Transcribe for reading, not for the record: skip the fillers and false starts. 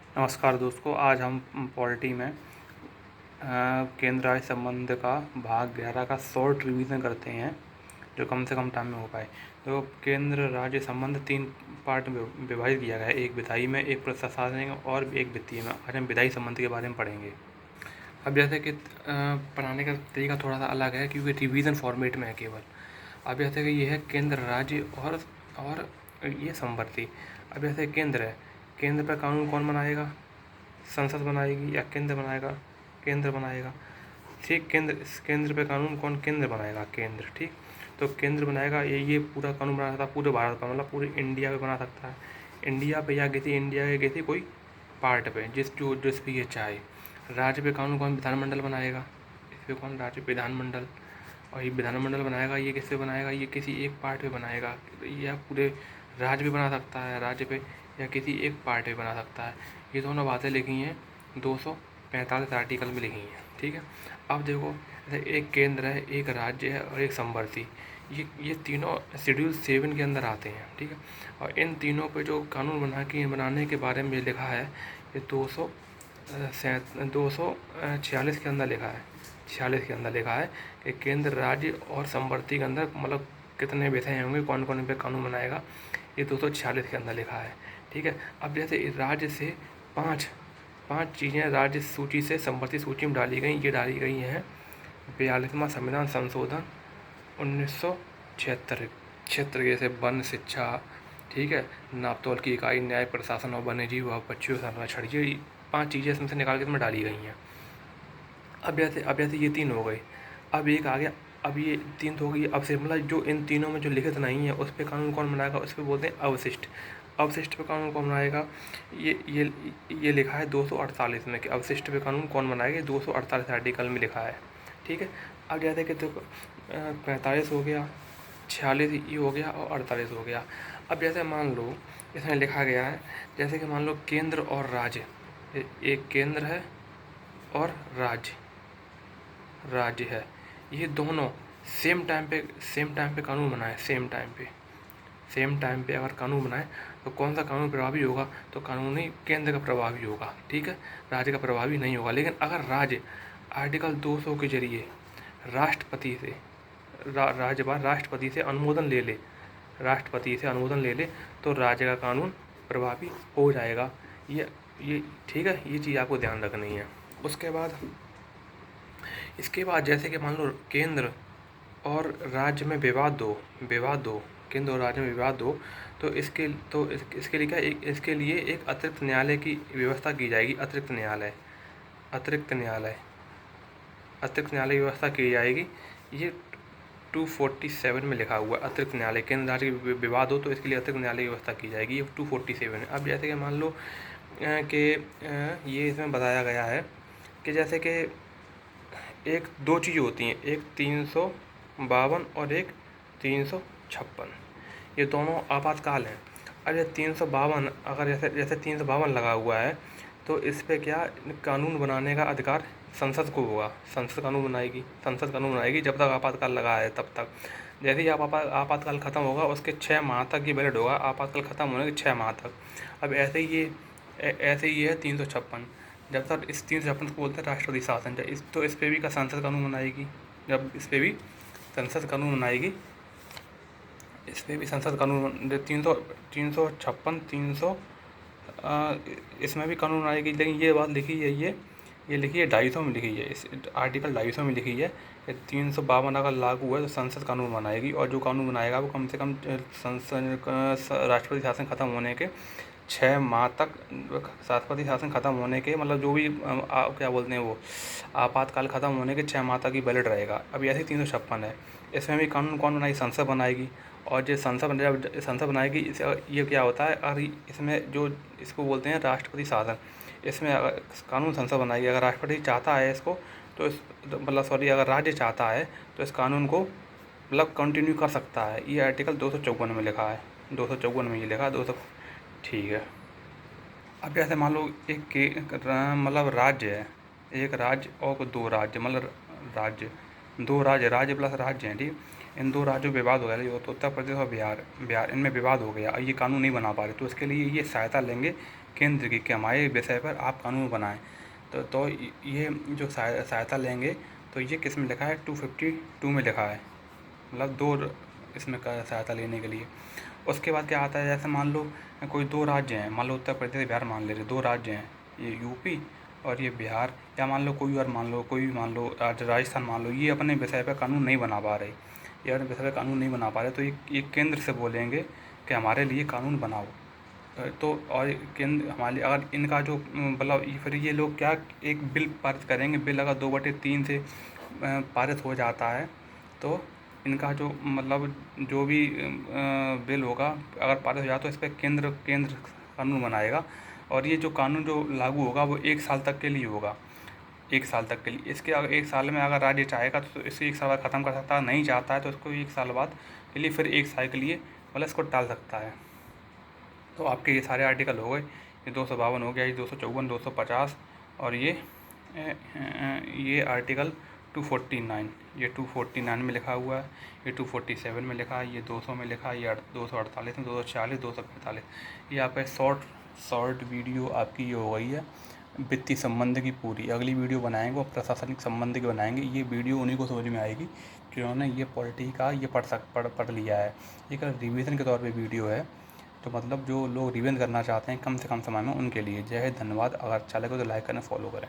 नमस्कार दोस्तों, आज हम पॉलिटी में केंद्र राज्य संबंध का भाग 11 का शॉर्ट रिवीजन करते हैं जो कम से कम टाइम में हो पाए। तो केंद्र राज्य संबंध 3 पार्ट में विभाजित किया गया है, एक विधायी में, एक प्रशासनिक और एक वित्तीय में। आज हम विधायी संबंध के बारे में पढ़ेंगे। अब जैसे कि पढ़ाने का तरीका थोड़ा सा अलग है क्योंकि रिवीजन फॉर्मेट में है केवल। अब जैसे कि ये है केंद्र राज्य और ये संवर्ती। अब जैसे केंद्र है, केंद्र पर कानून कौन बनाएगा? संसद बनाएगी या केंद्र बनाएगा? केंद्र बनाएगा। ठीक, केंद्र पे कानून कौन? केंद्र बनाएगा, केंद्र। ठीक, तो केंद्र बनाएगा। ये पूरा कानून बना सकता है पूरे भारत पर, मतलब पूरे इंडिया पे बना सकता है। इंडिया पे या किसी इंडिया के किसी कोई पार्ट पे, जिस भी ये चाहे। राज्य पे कानून कौन? विधानमंडल बनाएगा। इस पे कौन? राज्य विधानमंडल। और ये विधानमंडल बनाएगा, ये किस पे बनाएगा? ये किसी एक पार्ट पे बनाएगा, या पूरे राज्य पे बना सकता है, राज्य पे, या किसी एक पार्ट पे बना सकता है। ये दोनों बातें लिखी हैं 245 आर्टिकल में लिखी हैं। ठीक है, अब देखो, एक केंद्र है, एक राज्य है और एक संवर्ती। ये तीनों शेड्यूल 7 के अंदर आते हैं। ठीक है, और इन तीनों पे जो कानून बनाने के बारे में लिखा है, ये 246 के अंदर लिखा है। 46 के अंदर लिखा है कि केंद्र राज्य और संवर्ती के अंदर मतलब कितने विषय होंगे, कौन कौन पे कानून बनाएगा, ये 246 के अंदर लिखा है। ठीक है, अब जैसे राज्य से पाँच चीज़ें राज्य सूची से संवर्ती सूची में डाली गई। ये डाली गई हैं 42वां संविधान संशोधन 1976 जैसे वन, शिक्षा, ठीक है, नापतोल की इकाई, न्याय, प्रशासन और वन्यजीव व पक्षियों संरक्षण, ये 5 चीज़ें इसमें से निकाल के इसमें डाली गई हैं। अब जैसे ये 3 हो गए, अब एक आ गया। अब ये 3 तो हो गई, अब से मतलब जो इन तीनों में जो लिखित नहीं है उस पर कानून कौन बनाएगा? उस पर बोलते हैं अवशिष्ट। अवशिष्ट पे कानून कौन बनाएगा? ये लिखा है 248 में कि अवशिष्ट पे कानून कौन बनाएगा, 248 आर्टिकल में लिखा है। ठीक है, अब जैसे कि तो 45 हो गया, 46 ये हो गया और 48 हो गया। अब जैसे मान लो इसमें लिखा गया है, जैसे कि मान लो केंद्र और राज्य, एक केंद्र है और राज्य है, ये दोनों सेम टाइम पे कानून बनाए। सेम टाइम पे अगर कानून बनाए तो कौन सा कानून प्रभावी होगा? तो कानून ही केंद्र का प्रभावी होगा। ठीक है, राज्य का प्रभावी नहीं होगा। लेकिन अगर राज्य आर्टिकल 200 के जरिए राष्ट्रपति से राज्यपाल राष्ट्रपति से अनुमोदन ले ले तो राज्य का कानून प्रभावी हो जाएगा। ये ठीक है, ये चीज़ आपको ध्यान रखनी है। इसके बाद जैसे कि मान लो केंद्र और राज्य में विवाद हो, केंद्र और राज्य में विवाद हो, तो इसके लिए क्या, इसके लिए एक अतिरिक्त न्यायालय की व्यवस्था की जाएगी। अतिरिक्त न्यायालय की व्यवस्था की जाएगी। ये 247 में लिखा हुआ है, अतिरिक्त न्यायालय। केंद्र राज्य की विवाद हो तो इसके लिए अतिरिक्त न्यायालय की व्यवस्था की जाएगी। ये 247 है। अब जैसे कि मान लो कि ये इसमें बताया गया है कि जैसे कि एक 2 चीज़ें होती हैं, एक 352 और एक 356, ये दोनों आपातकाल हैं। अब ये 352 अगर जैसे 352 लगा हुआ है तो इस पे क्या, कानून बनाने का अधिकार संसद को होगा। संसद कानून बनाएगी जब तक आपातकाल लगा है तब तक। जैसे ही आपातकाल ख़त्म होगा उसके 6 माह तक ये वैलिड होगा, आपातकाल ख़त्म होने के 6 माह तक। अब ऐसे ही है 356, जब तक इस 356 को बोलते हैं राष्ट्रपति शासन। तो इस पे भी का संसद कानून बनाएगी। जब इस पे भी संसद कानून बनाएगी, इस पे भी संसद कानून 356 300 इसमें भी कानून बनाएगी। लेकिन ये बात लिखी है, ये लिखी है 250 में लिखी है, इस आर्टिकल 250 में लिखी है कि 352 अगर लागू है तो संसद कानून बनाएगी, और जो कानून बनाएगा वो कम से कम राष्ट्रपति शासन ख़त्म होने के 6 माह तक, राष्ट्रपति शासन ख़त्म होने के मतलब जो भी क्या बोलते हैं वो आपातकाल ख़त्म होने के 6 माह तक ही वैलिड रहेगा। अब ऐसे 356 है, इसमें भी कानून कौन बनाएगी? संसद बनाएगी। और जो संसद बनाएगी, ये क्या होता है, और इसमें जो इसको बोलते हैं राष्ट्रपति शासन, इसमें अगर कानून संसद बनाएगी। अगर राष्ट्रपति चाहता है इसको तो अगर राज्य चाहता है तो इस कानून को मतलब कंटिन्यू कर सकता है। ये आर्टिकल 254 में लिखा है, 254 में ये लिखा है 200। ठीक है, अब जैसे मान लो मतलब राज्य है, एक राज्य और 2 राज्य, मतलब राज्य प्लस राज्य हैं। ठीक, इन 2 राज्यों में विवाद हो गया, तो उत्तर प्रदेश और बिहार, इनमें विवाद हो गया। अब ये कानून नहीं बना पा रहे तो इसके लिए ये सहायता लेंगे केंद्र की कि हमारे विषय पर आप कानून बनाएं। तो ये जो सहायता लेंगे, तो ये किस में लिखा है, 252 में लिखा है, मतलब 2 इसमें का सहायता लेने के लिए। उसके बाद क्या आता है, जैसे मान लो कोई 2 राज्य हैं, मान लो उत्तर प्रदेश बिहार मान ले रहे, 2 राज्य हैं, ये यूपी और ये बिहार, या मान लो कोई और, मान लो कोई, मान लो आज राजस्थान मान लो, ये अपने विषय पर कानून नहीं बना पा रहे, ये अपने विषय पर कानून नहीं बना पा रहे, तो ये केंद्र से बोलेंगे कि हमारे लिए कानून बनाओ। तो और केंद्र हमारे, अगर इनका जो मतलब फिर ये लोग क्या एक बिल पारित करेंगे, बिल अगर 2/3 से पारित हो जाता है, तो इनका जो मतलब जो भी बिल होगा अगर पारित हो जाए, तो इस पर केंद्र केंद्र कानून बनाएगा, और ये जो कानून जो लागू होगा वो 1 साल तक के लिए होगा, 1 साल तक के लिए। इसके अगर 1 साल में अगर राज्य चाहेगा तो इसे 1 साल बाद ख़त्म कर सकता है, नहीं चाहता है तो इसको 1 साल बाद के लिए फिर 1 साल के लिए मतलब इसको टाल सकता है। तो आपके ये सारे आर्टिकल हो गए, ये 252 हो गया, ये 254, 250, और ये आर्टिकल 249, ये 249 में लिखा हुआ है, ये 247 में लिखा है, ये 200 में लिखा है, ये 248 में, 240, 245। ये आपका शॉर्ट वीडियो आपकी ये हो गई है वित्तीय संबंध की पूरी। अगली वीडियो बनाएंगे वो प्रशासनिक संबंध की बनाएंगे। ये वीडियो उन्हीं को समझ में आएगी जिन्होंने ये पॉलिटी का ये पढ़ लिया है। एक रिवीजन के तौर पे वीडियो है, तो मतलब जो लोग रिवीजन करना चाहते हैं कम से कम समय में, उनके लिए। जय हिंद, धन्यवाद। अगर अच्छा लगे तो लाइक करें, फॉलो करें।